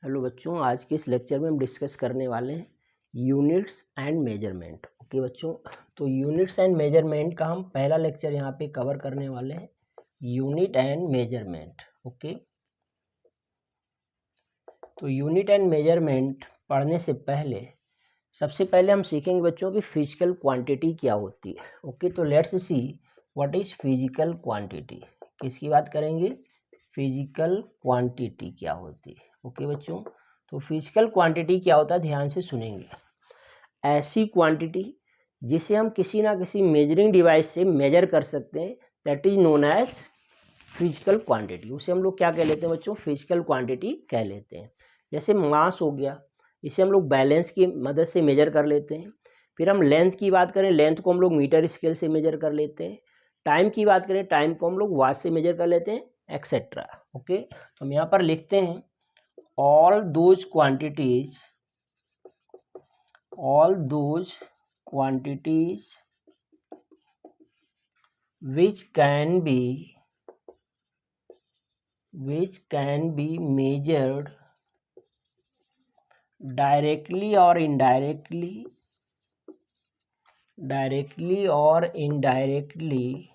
Hello बच्चों, आज के इस लेक्चर में हम डिस्कस करने वाले हैं यूनिट्स एंड मेजरमेंट। ओके बच्चों, तो यूनिट्स एंड मेजरमेंट का हम पहला लेक्चर यहाँ पे कवर करने वाले हैं, यूनिट एंड मेजरमेंट। ओके, तो यूनिट एंड मेजरमेंट पढ़ने से पहले सबसे पहले हम सीखेंगे बच्चों की फिजिकल क्वांटिटी क्या होती है। ओके, तो let's see what is physical quantity. किसकी बात करेंगे? फिजिकल क्वांटिटी क्या होती है। ओके बच्चों, तो फिजिकल क्वांटिटी क्या होता है, ध्यान से सुनेंगे। ऐसी क्वांटिटी जिसे हम किसी ना किसी मेजरिंग डिवाइस से मेजर कर सकते हैं, that is known as physical quantity. उसे हम लोग क्या कह लेते हैं बच्चों? फिजिकल क्वांटिटी कह लेते हैं। जैसे मास हो गया, इसे हम लोग बैलेंस की मदद से मेजर कर लेते हैं। फिर हम लेंथ की बात करें, लेंथ को हम लोग मीटर स्केल से मेजर कर लेते हैं। टाइम की बात करें, टाइम को हम लोग वॉच से मेजर कर लेते हैं, एक्सेट्रा। ओके, तो हम यहाँ पर लिखते हैं all those quantities which can be measured directly or indirectly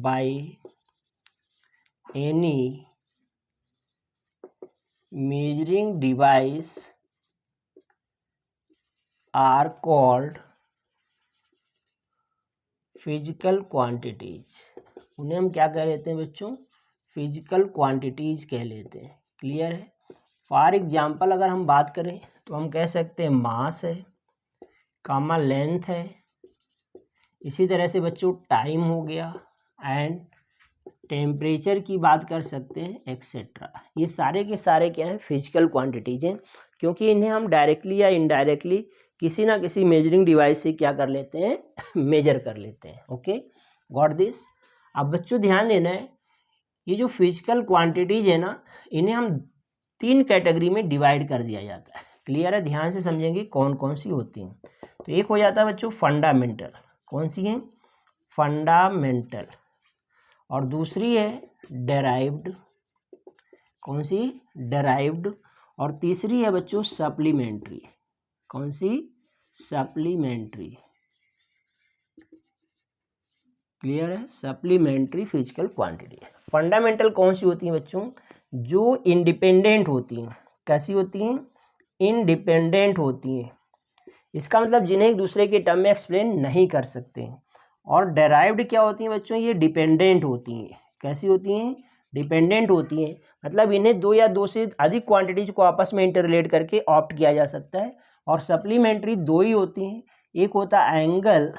by any measuring device are called physical quantities. उन्हें हम क्या कह लेते हैं बच्चों? फिजिकल क्वांटिटीज कह लेते हैं। क्लियर है? फॉर एग्जाम्पल अगर हम बात करें तो हम कह सकते हैं मास है, कामा लेंथ है, इसी तरह से बच्चों टाइम हो गया, एंड टेम्परेचर की बात कर सकते हैं, एक्सेट्रा। ये सारे के सारे क्या हैं? फिजिकल क्वांटिटीज हैं, क्योंकि इन्हें हम डायरेक्टली या इनडायरेक्टली किसी ना किसी मेजरिंग डिवाइस से क्या कर लेते हैं? मेजर कर लेते हैं। Okay, got this? अब बच्चों ध्यान देना है, ये जो फिजिकल क्वांटिटीज है ना, इन्हें हम 3 कैटेगरी में डिवाइड कर दिया जाता है। क्लियर है? ध्यान से समझेंगे कौन कौन सी होती हैं। तो एक हो जाता है बच्चों फंडामेंटल। कौन सी है? फंडामेंटल। और दूसरी है डेराइव्ड। कौन सी? डेराइव्ड। और तीसरी है बच्चों सप्लीमेंट्री। कौन सी? सप्लीमेंट्री। क्लियर है? Supplementary physical quantity. फंडामेंटल कौन सी होती हैं बच्चों? जो इंडिपेंडेंट होती हैं। कैसी होती हैं? इंडिपेंडेंट होती हैं। इसका मतलब जिन्हें एक दूसरे के टर्म में एक्सप्लेन नहीं कर सकते हैं। और डेराइव्ड क्या होती हैं बच्चों? ये डिपेंडेंट होती हैं। कैसी होती हैं? डिपेंडेंट होती हैं। मतलब इन्हें 2 या 2 से अधिक क्वांटिटीज को आपस में इंटररिलेट करके ऑप्ट किया जा सकता है। और सप्लीमेंट्री 2 ही होती हैं, एक होता है एंगल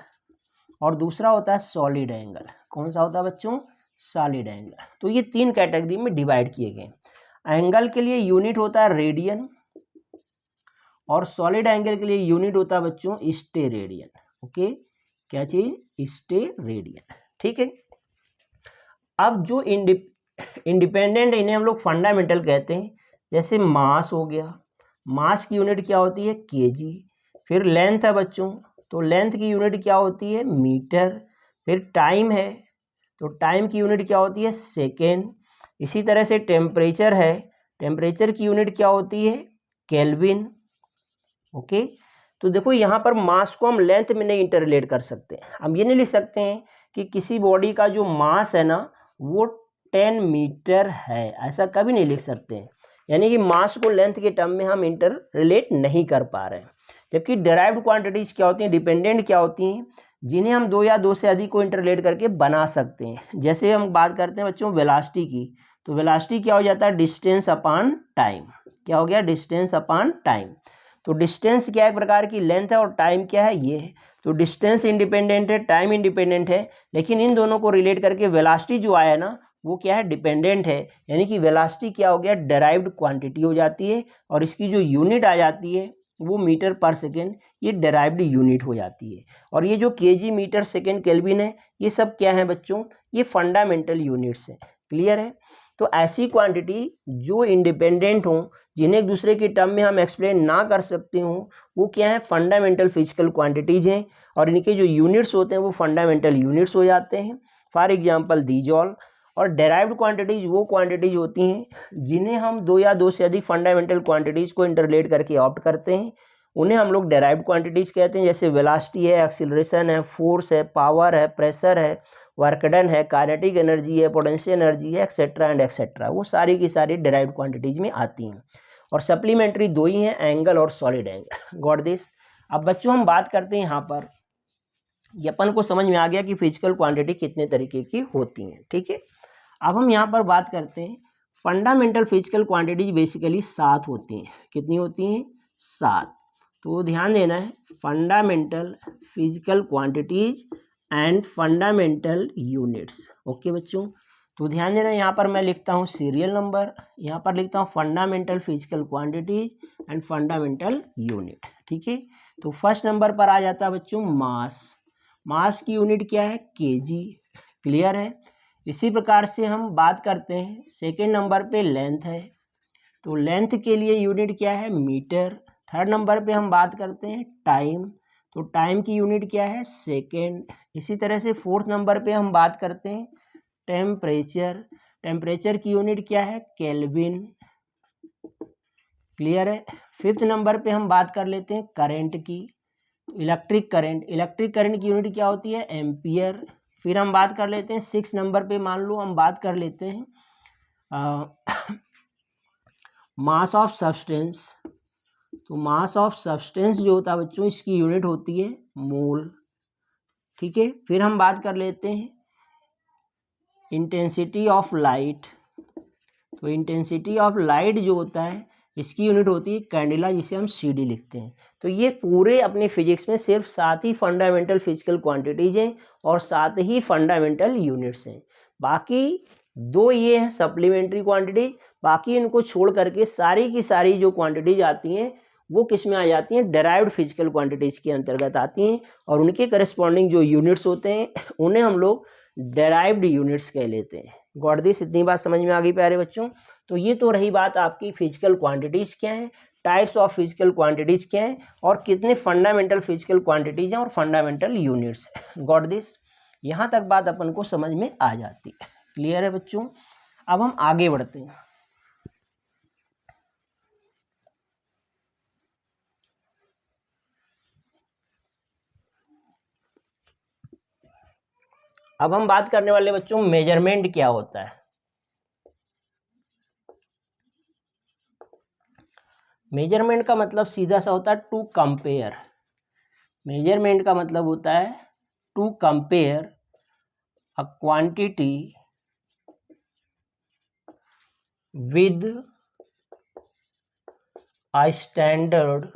और दूसरा होता है सॉलिड एंगल। कौन सा होता है बच्चों? Solid angle. तो ये 3 कैटेगरी में डिवाइड किए गए। एंगल के लिए यूनिट होता है रेडियन, और सॉलिड एंगल के लिए यूनिट होता है बच्चों स्टेरेडियन। ओके, क्या चीज? स्टेरेडियन। ठीक है। अब जो इंडिपेंडेंट इन्हें हम लोग फंडामेंटल कहते हैं। जैसे मास हो गया, मास की यूनिट क्या होती है? केजी। फिर लेंथ है बच्चों, तो लेंथ की यूनिट क्या होती है? मीटर। फिर टाइम है, तो टाइम की यूनिट क्या होती है? सेकेंड। इसी तरह से टेम्परेचर है, टेम्परेचर की यूनिट क्या होती है? केल्विन। ओके, तो देखो यहाँ पर मास को हम लेंथ में नहीं इंटरलेट कर सकते। हम ये नहीं लिख सकते हैं कि किसी बॉडी का जो मास है ना वो 10 मीटर है, ऐसा कभी नहीं लिख सकते हैं। यानी कि मास को लेंथ के टर्म में हम इंटर रिलेट नहीं कर पा रहे हैं। जबकि डेराइव्ड क्वांटिटीज क्या होती हैं? डिपेंडेंट क्या होती हैं? जिन्हें हम 2 या 2 से अधिक को इंटर रिलेट करके बना सकते हैं। जैसे हम बात करते हैं बच्चों वेलोसिटी की, तो वेलोसिटी क्या हो जाता है? Distance upon time. क्या हो गया? Distance upon time. तो डिस्टेंस क्या एक प्रकार की लेंथ है और टाइम क्या है? ये है। तो डिस्टेंस इंडिपेंडेंट है, टाइम इंडिपेंडेंट है, लेकिन इन दोनों को रिलेट करके वेलोसिटी जो आया ना वो क्या है? डिपेंडेंट है। यानी कि वेलोसिटी क्या हो गया? डेराइव्ड क्वांटिटी हो जाती है, और इसकी जो यूनिट आ जाती है वो मीटर पर सेकेंड, ये डेराइव्ड यूनिट हो जाती है। और ये जो केजी, मीटर, सेकेंड, केल्विन है, ये सब क्या है बच्चों? ये फंडामेंटल यूनिट्स हैं। क्लियर है? तो ऐसी क्वांटिटी जो इंडिपेंडेंट हों, जिन्हें एक दूसरे के टर्म में हम एक्सप्लेन ना कर सकते हों, वो क्या है? फंडामेंटल फिजिकल क्वांटिटीज हैं। और इनके जो यूनिट्स होते हैं वो फंडामेंटल यूनिट्स हो जाते हैं। For example these all. और डेराइव्ड क्वांटिटीज वो क्वांटिटीज होती हैं जिन्हें हम दो या दो से अधिक फंडामेंटल क्वांटिटीज को इंटरलेट करके ऑप्ट करते हैं, उन्हें हम लोग डेराइव्ड क्वांटिटीज कहते हैं। जैसे वेलोसिटी है, एक्सीलरेशन है, फोर्स है, पावर है, प्रेशर है, वर्क डन है, काइनेटिक एनर्जी है, पोटेंशियल एनर्जी है, एक्सेट्रा एंड एक्सेट्रा, वो सारी की सारी डेराइव्ड क्वांटिटीज में आती हैं। और सप्लीमेंट्री दो ही हैं, एंगल और सॉलिड एंगल। Got this. अब बच्चों हम बात करते हैं यहाँ पर, ये अपन को समझ में आ गया कि फिजिकल क्वांटिटी कितने तरीके की होती हैं, ठीक है। अब हम यहाँ पर बात करते हैं फंडामेंटल फिजिकल क्वांटिटीज बेसिकली 7 होती हैं। कितनी होती हैं? 7। तो ध्यान देना है, fundamental physical quantities and fundamental units. Okay बच्चों, तो ध्यान देना, यहाँ पर मैं लिखता हूँ सीरियल नंबर, यहाँ पर लिखता हूँ fundamental physical quantities and fundamental unit, ठीक है। तो फर्स्ट नंबर पर आ जाता है बच्चों मास। मास की यूनिट क्या है? केजी। क्लियर है। इसी प्रकार से हम बात करते हैं सेकेंड नंबर पे लेंथ है, तो लेंथ के लिए यूनिट क्या है? मीटर। थर्ड नंबर पे हम बात करते हैं टाइम, तो टाइम की यूनिट क्या है? सेकेंड। इसी तरह से फोर्थ नंबर पे हम बात करते हैं टेम्परेचर, टेम्परेचर की यूनिट क्या है? केल्विन। क्लियर है। फिफ्थ नंबर पे हम बात कर लेते हैं करंट की, इलेक्ट्रिक करंट, इलेक्ट्रिक करंट की यूनिट क्या होती है? एम्पियर। फिर हम बात कर लेते हैं सिक्स नंबर पे, मान लो हम बात कर लेते हैं मास ऑफ सब्सटेंस, तो मास ऑफ सब्सटेंस जो होता है बच्चों, इसकी यूनिट होती है मोल, ठीक है। फिर हम बात कर लेते हैं इंटेंसिटी ऑफ लाइट, तो इंटेंसिटी ऑफ लाइट जो होता है इसकी यूनिट होती है कैंडेला, जिसे हम CD लिखते हैं। तो ये पूरे अपने फिजिक्स में सिर्फ 7 ही फंडामेंटल फिजिकल क्वांटिटीज हैं और 7 ही फंडामेंटल यूनिट्स हैं। बाकी 2 ये हैं सप्लीमेंट्री क्वांटिटी, बाकी इनको छोड़ करके सारी की सारी जो क्वांटिटीज आती हैं वो किस में आ जाती हैं? डेराइव्ड फिजिकल क्वांटिटीज के अंतर्गत आती हैं, और उनके करस्पॉन्डिंग जो यूनिट्स होते हैं उन्हें हम लोग डेराइव्ड यूनिट्स कह लेते हैं। Got this. इतनी बात समझ में आ गई प्यारे बच्चों। तो ये तो रही बात आपकी फिजिकल क्वांटिटीज क्या हैं, टाइप्स ऑफ फिजिकल क्वांटिटीज क्या हैं, और कितने फंडामेंटल फिजिकल क्वांटिटीज हैं और फंडामेंटल यूनिट्स। Got this. यहाँ तक बात अपन को समझ में आ जाती है। क्लियर है बच्चों। अब हम आगे बढ़ते हैं। अब हम बात करने वाले बच्चों मेजरमेंट क्या होता है। मेजरमेंट का मतलब सीधा सा होता है टू कंपेयर। मेजरमेंट का मतलब होता है to compare a quantity with a standard.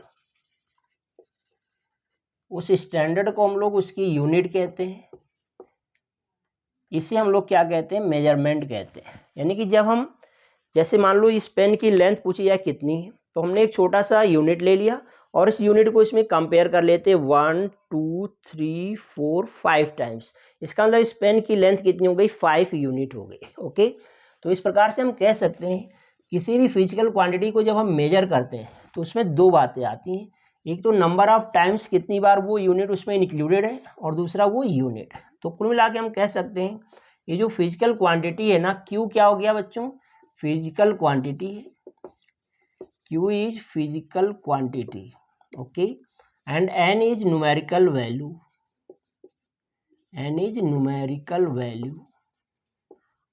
उस स्टैंडर्ड को हम लोग उसकी यूनिट कहते हैं, इसे हम लोग क्या कहते हैं? मेजरमेंट कहते हैं। यानी कि जब हम, जैसे मान लो इस पेन की लेंथ पूछी जाए कितनी है, तो हमने एक छोटा सा यूनिट ले लिया और इस यूनिट को इसमें कंपेयर कर लेते हैं 1 2 3 4 5 टाइम्स। इसका मतलब इस पेन की लेंथ कितनी हो गई? 5 यूनिट हो गई। ओके, तो इस प्रकार से हम कह सकते हैं किसी भी फिजिकल क्वांटिटी को जब हम मेजर करते हैं तो उसमें 2 बातें आती हैं। एक तो नंबर ऑफ टाइम्स, कितनी बार वो यूनिट उसमें इंक्लूडेड है, और दूसरा वो यूनिट। तो कुल मिला के हम कह सकते हैं ये जो फिजिकल क्वांटिटी है ना, क्यू क्या हो गया बच्चों? फिजिकल क्वांटिटी है। Q is physical quantity, okay, and N is numerical value. N is numerical value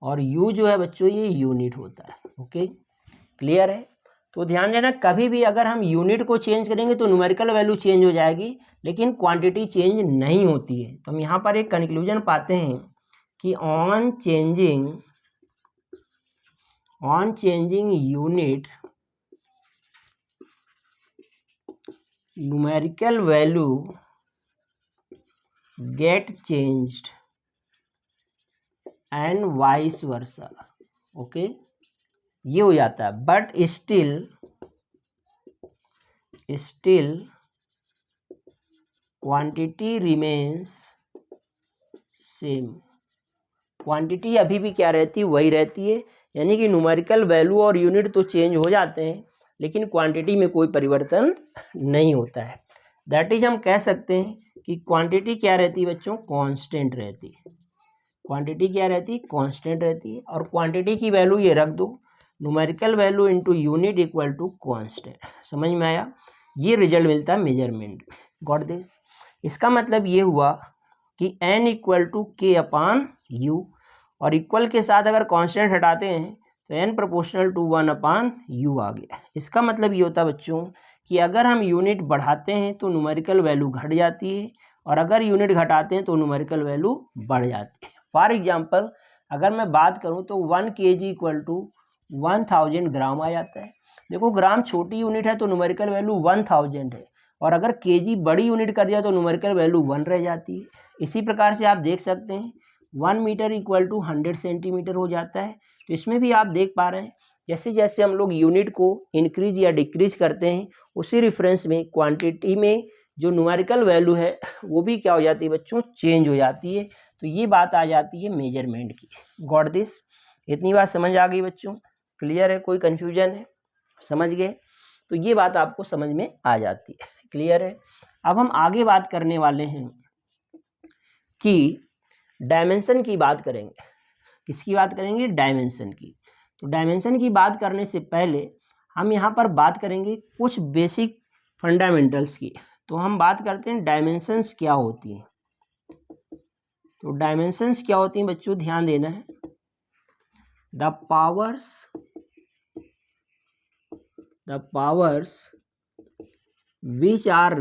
और U जो है बच्चों ये यूनिट होता है। ओके, क्लियर है। तो ध्यान देना, कभी भी अगर हम यूनिट को चेंज करेंगे तो न्यूमेरिकल वैल्यू चेंज हो जाएगी, लेकिन क्वांटिटी चेंज नहीं होती है। तो हम यहाँ पर एक कंक्लूजन पाते हैं कि on changing unit numerical value get changed and vice versa। Okay, ये हो जाता है, but still quantity remains same. Quantity अभी भी क्या रहती है? वही रहती है। यानी कि न्यूमेरिकल वैल्यू और यूनिट तो चेंज हो जाते हैं, लेकिन क्वांटिटी में कोई परिवर्तन नहीं होता है। दैट इज हम कह सकते हैं कि क्वांटिटी क्या रहती है बच्चों? कांस्टेंट रहती है। क्वांटिटी क्या रहती है, कांस्टेंट रहती है, और क्वांटिटी की वैल्यू ये रख दो, numerical value into unit equal to constant. समझ में आया, ये रिजल्ट मिलता है मेजरमेंट। Got this. इसका मतलब ये हुआ कि n इक्वल टू के अपान यू, और इक्वल के साथ अगर कांस्टेंट हटाते हैं तो n proportional to 1 upon U आ गया। इसका मतलब ये होता है बच्चों कि अगर हम यूनिट बढ़ाते हैं तो न्यूमेरिकल वैल्यू घट जाती है, और अगर यूनिट घटाते हैं तो न्यूमेरिकल वैल्यू बढ़ जाती है। फॉर एग्जांपल अगर मैं बात करूं तो 1 kg इक्वल टू 1000 ग्राम आ जाता है। देखो ग्राम छोटी यूनिट है तो न्यूमेरिकल वैल्यू 1000 है, और अगर केजी बड़ी यूनिट कर दिया तो न्यूमेरिकल वैल्यू 1 रह जाती है। इसी प्रकार से आप देख सकते हैं 1 मीटर इक्वल टू 100 सेंटीमीटर हो जाता है। तो इसमें भी आप देख पा रहे हैं जैसे जैसे हम लोग यूनिट को इंक्रीज या डिक्रीज करते हैं, उसी रेफरेंस में क्वांटिटी में जो न्यूमेरिकल वैल्यू है वो भी क्या हो जाती है बच्चों, चेंज हो जाती है। तो ये बात आ जाती है मेजरमेंट की। Got this. इतनी बात समझ आ गई बच्चों, क्लियर है, कोई कन्फ्यूजन है, समझ गए? तो ये बात आपको समझ में आ जाती है, क्लियर है। अब हम आगे बात करने वाले हैं कि डायमेंशन की बात करेंगे। किसकी बात करेंगे? डायमेंशन की। तो डायमेंशन की बात करने से पहले हम यहाँ पर बात करेंगे कुछ बेसिक फंडामेंटल्स की। तो हम बात करते हैं डायमेंशंस क्या होती हैं। तो डायमेंशंस क्या होती हैं बच्चों, ध्यान देना है। The powers which are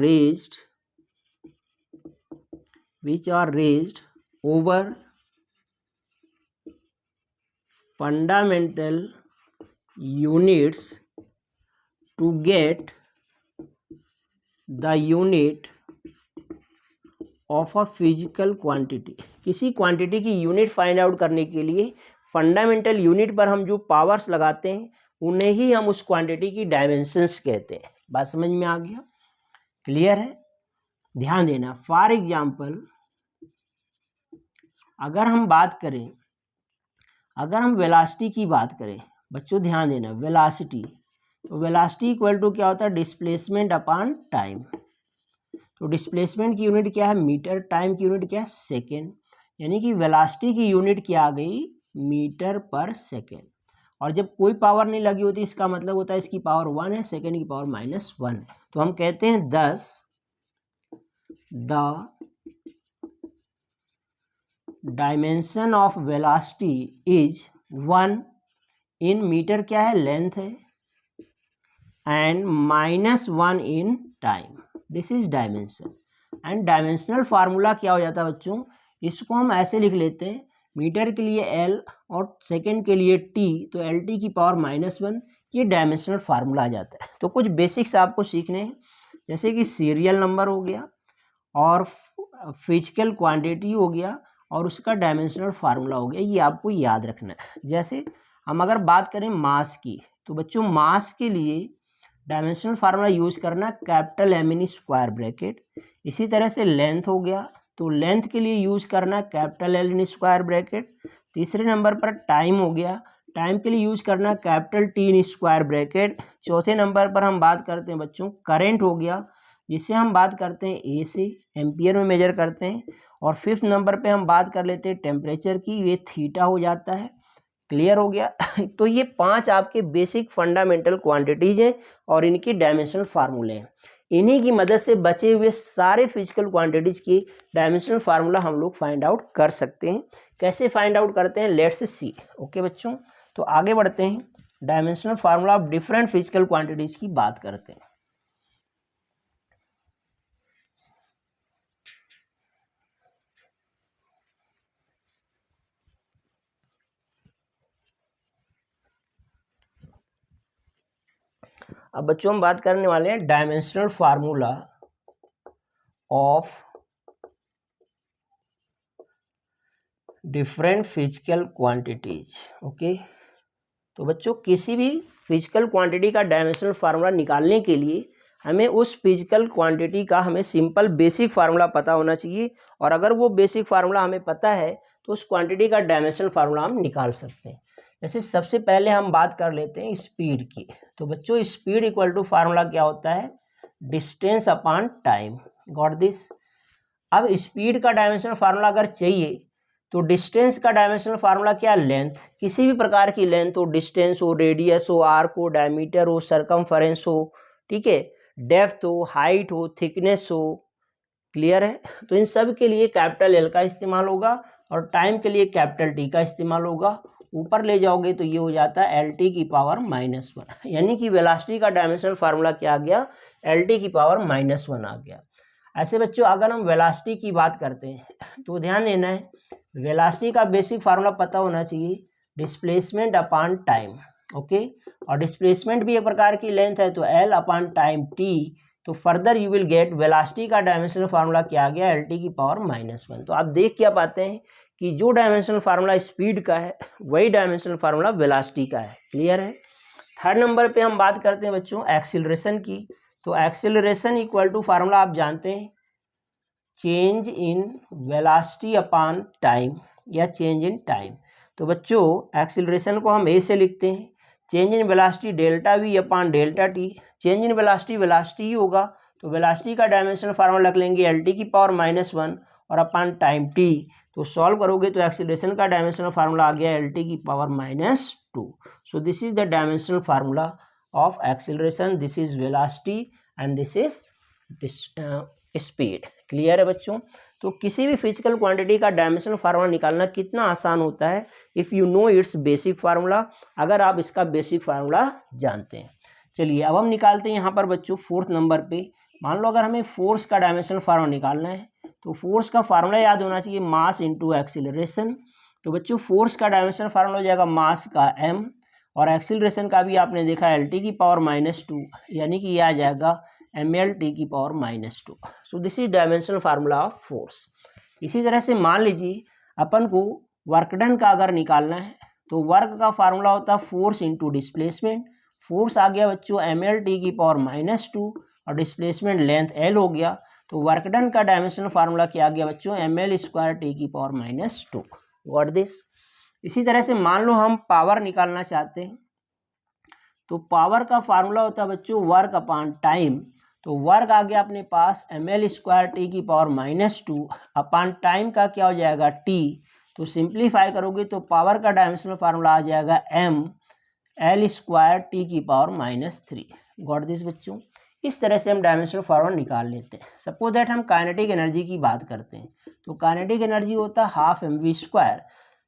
raised over fundamental units to get the unit of a physical quantity। किसी क्वांटिटी की यूनिट फाइंड आउट करने के लिए फंडामेंटल यूनिट पर हम जो पावर्स लगाते हैं उन्हें ही हम उस क्वांटिटी की डायमेंशंस कहते हैं। बात समझ में आ गया, क्लियर है? ध्यान देना। फॉर एग्जाम्पल अगर हम वेलोसिटी की बात करें बच्चों, ध्यान देना, वेलोसिटी, तो वेलोसिटी इक्वल टू क्या होता है, डिस्प्लेसमेंट अपॉन टाइम। तो डिस्प्लेसमेंट की यूनिट क्या है, मीटर, टाइम की यूनिट क्या है, सेकेंड। यानी कि वेलोसिटी की यूनिट क्या आ गई, मीटर पर सेकेंड। और जब कोई पावर नहीं लगी होती इसका मतलब होता है इसकी पावर 1 है, सेकेंड की पावर -1 है। तो हम कहते हैं thus the dimension of velocity is 1 in metre, क्या है, लेंथ है, and -1 in time, this is dimension. And dimensional formula क्या हो जाता है बच्चों, इसको हम ऐसे लिख लेते हैं, मीटर के लिए L और सेकेंड के लिए T, तो LT की पावर -1, ये डायमेंशनल फार्मूला आ जाता है। तो कुछ बेसिक्स आपको सीखने हैं, जैसे कि सीरियल नंबर हो गया, और फिजिकल क्वांटिटी हो गया, और उसका डायमेंशनल फार्मूला हो गया, ये आपको याद रखना है। जैसे हम अगर बात करें मास की, तो बच्चों मास के लिए डायमेंशनल फार्मूला यूज करना capital M in square bracket. इसी तरह से लेंथ हो गया, तो लेंथ के लिए यूज करना capital L in square bracket. तीसरे नंबर पर टाइम हो गया, टाइम के लिए यूज करना capital T in square bracket. चौथे नंबर पर हम बात करते हैं बच्चों करंट हो गया, जिससे हम बात करते हैं A से, एम्पियर में मेजर करते हैं। और फिफ्थ नंबर पे हम बात कर लेते हैं टेम्परेचर की, ये थीटा हो जाता है। क्लियर हो गया? तो ये 5 आपके बेसिक फंडामेंटल क्वांटिटीज हैं और इनकी डायमेंशनल फार्मूले हैं। इन्हीं की मदद से बचे हुए सारे फिजिकल क्वांटिटीज की डायमेंशनल फार्मूला हम लोग फाइंड आउट कर सकते हैं। कैसे फाइंड आउट करते हैं, लेट्स सी। ओके बच्चों, तो आगे बढ़ते हैं, dimensional formula of different physical quantities की बात करते हैं। अब बच्चों हम बात करने वाले हैं dimensional formula of different physical quantities. Okay, तो बच्चों किसी भी फिजिकल क्वांटिटी का डायमेंशनल फार्मूला निकालने के लिए हमें उस फिजिकल क्वांटिटी का हमें सिंपल बेसिक फार्मूला पता होना चाहिए, और अगर वो बेसिक फार्मूला हमें पता है तो उस क्वांटिटी का डायमेंशनल फार्मूला हम निकाल सकते हैं। जैसे सबसे पहले हम बात कर लेते हैं स्पीड की। तो बच्चों स्पीड इक्वल टू फार्मूला क्या होता है, distance upon time. Got this? अब स्पीड का डायमेंशनल फार्मूला अगर चाहिए तो डिस्टेंस का डायमेंशनल फार्मूला क्या, लेंथ, किसी भी प्रकार की लेंथ हो, डिस्टेंस हो, रेडियस हो, आर्क हो, डायमीटर हो, सरकमफेरेंस हो, ठीक है, डेप्थ हो, हाइट हो, थिकनेस हो, क्लियर है। तो इन सब के लिए कैपिटल एल का इस्तेमाल होगा और टाइम के लिए कैपिटल टी का इस्तेमाल होगा। ऊपर ले जाओगे तो ये हो जाता है एल टी की पावर -1, यानी कि वेलोसिटी का डायमेंशनल फार्मूला क्या आ गया, एल टी की पावर -1 आ गया। ऐसे बच्चों अगर हम वेलोसिटी की बात करते हैं तो ध्यान देना है, वेलोसिटी का बेसिक फार्मूला पता होना चाहिए, डिस्प्लेसमेंट अपॉन टाइम, ओके। और डिस्प्लेसमेंट भी एक प्रकार की लेंथ है, तो एल अपॉन टाइम टी। तो further you will get velocity का डायमेंशनल फार्मूला क्या आ गया, एल टी की पावर -1। तो आप देख क्या पाते हैं कि जो डायमेंशनल फार्मूला स्पीड का है वही डायमेंशनल फार्मूला वेलोसिटी का है, क्लियर है। थर्ड नंबर पे हम बात करते हैं बच्चों एक्सीलरेशन की। तो एक्सीलरेशन इक्वल टू फार्मूला आप जानते हैं, change in velocity upon time या चेंज इन टाइम। तो बच्चों एक्सीलरेशन को हम ए से लिखते हैं, change in velocity delta V upon delta T. Change in velocity ही होगा, तो वेलोसिटी का डायमेंशनल फार्मूला रख लेंगे एल टी की पावर -1 और अपॉन टाइम टी। तो सॉल्व करोगे तो एक्सीलरेशन का डायमेंशनल फार्मूला आ गया एल टी की power -2। So this is the dimensional formula of acceleration, this is velocity and this is speed, clear है बच्चों। तो किसी भी फिजिकल क्वांटिटी का डायमेंशनल फार्मूला निकालना कितना आसान होता है, if you know it's basic formula, अगर आप इसका बेसिक फार्मूला जानते हैं। चलिए अब हम निकालते हैं यहाँ पर बच्चों फोर्थ नंबर पे। मान लो अगर हमें फोर्स का डायमेंशनल फार्मूला निकालना है तो फोर्स का फार्मूला याद होना चाहिए, मास इंटू एक्सीलरेशन। तो बच्चों फोर्स का डायमेंशनल फार्मूला हो जाएगा मास का m, और एक्सीलरेशन का भी आपने देखा एल टी की पावर -2, यानी कि यह आ जाएगा ml t की power -2। So this is dimensional formula of force. इसी तरह से मान लीजिए अपन को वर्क डन का अगर निकालना है तो वर्क का फार्मूला होता है फोर्स इंटू डिस्प्लेसमेंट। फोर्स आ गया बच्चों ml t की पावर -2 और डिस्प्लेसमेंट लेंथ l हो गया, तो वर्क डन का डायमेंशनल फार्मूला क्या आ गया बच्चों, ml² t की पावर -2। Got this. इसी तरह से मान लो हम पावर निकालना चाहते हैं, तो पावर का फार्मूला होता है बच्चों वर्क अपॉन टाइम। तो वर्क आ गया अपने पास ml² t की पावर -2 अपॉन टाइम का क्या हो जाएगा t। तो सिंप्लीफाई करोगे तो पावर का डायमेंशनल फार्मूला आ जाएगा ml² t की पावर -3। गॉट दिस बच्चों। इस तरह से हम डायमेंशनल फार्मूला निकाल लेते हैं। सपोज दैट हम काइनेटिक एनर्जी की बात करते हैं, तो काइनेटिक एनर्जी होता है ½ mv²।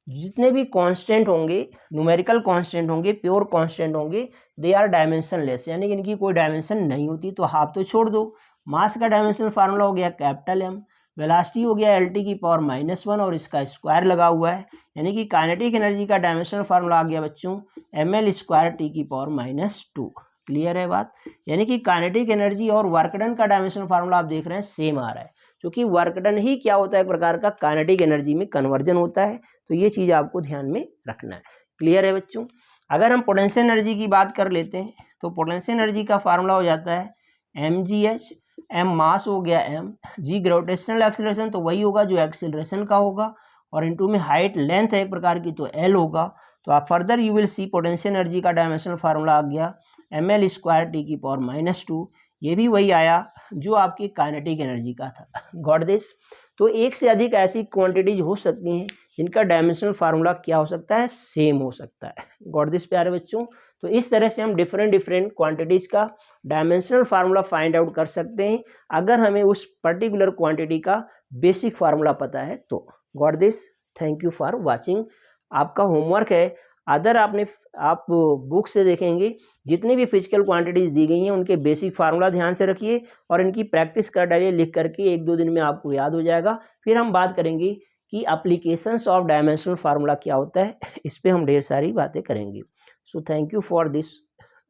जितने भी कांस्टेंट होंगे, न्यूमेरिकल कांस्टेंट होंगे, प्योर कांस्टेंट होंगे, दे आर डायमेंशनलेस, यानी कि इनकी कोई डायमेंशन नहीं होती, तो हाफ तो छोड़ दो। मास का डायमेंशनल फार्मूला हो गया कैपिटल M, वेलोसिटी हो गया LT की पावर -1 और इसका स्क्वायर लगा हुआ है, यानी कि काइनेटिक एनर्जी का डायमेंशनल फार्मूला आ गया बच्चों ml² t की पावर -2। क्लियर है बात। यानी कि काइनेटिक एनर्जी और वर्क डन का डायमेंशनल फार्मूला आप देख रहे हैं सेम आ रहा है, क्योंकि वर्क डन ही क्या होता है, एक प्रकार का काइनेटिक एनर्जी में कन्वर्जन होता है। तो ये चीज़ आपको ध्यान में रखना है। क्लियर है बच्चों। अगर हम पोटेंशियल एनर्जी की बात कर लेते हैं, तो पोटेंशियल एनर्जी का फार्मूला हो जाता है mgh। m मास हो गया m, g ग्रेविटेशनल एक्सीलरेशन तो वही होगा जो एक्सीलरेशन का होगा, और इनटू में हाइट लेंथ है एक प्रकार की तो l होगा। तो आप further you will see potential energy का डायमेंशनल फार्मूला आ गया ml² t की पावर -2। ये भी वही आया जो आपकी काइनेटिक एनर्जी का था। Got this. तो एक से अधिक ऐसी क्वांटिटीज हो सकती हैं जिनका डायमेंशनल फार्मूला क्या हो सकता है, सेम हो सकता है। गॉट दिस प्यारे बच्चों। तो इस तरह से हम डिफरेंट क्वांटिटीज का डायमेंशनल फार्मूला फाइंड आउट कर सकते हैं, अगर हमें उस पर्टिकुलर क्वांटिटी का बेसिक फार्मूला पता है तो। Got this. Thank you for watching. आपका होमवर्क है, अदर आप बुक से देखेंगे जितनी भी फिजिकल क्वांटिटीज दी गई हैं उनके बेसिक फार्मूला ध्यान से रखिए और इनकी प्रैक्टिस कर डालिए लिख करके, 1-2 दिन में आपको याद हो जाएगा। फिर हम बात करेंगे कि एप्लीकेशंस ऑफ डायमेंशनल फार्मूला क्या होता है, इस पे हम ढेर सारी बातें करेंगे। So thank you for this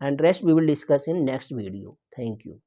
and rest we will discuss in next video. Thank you.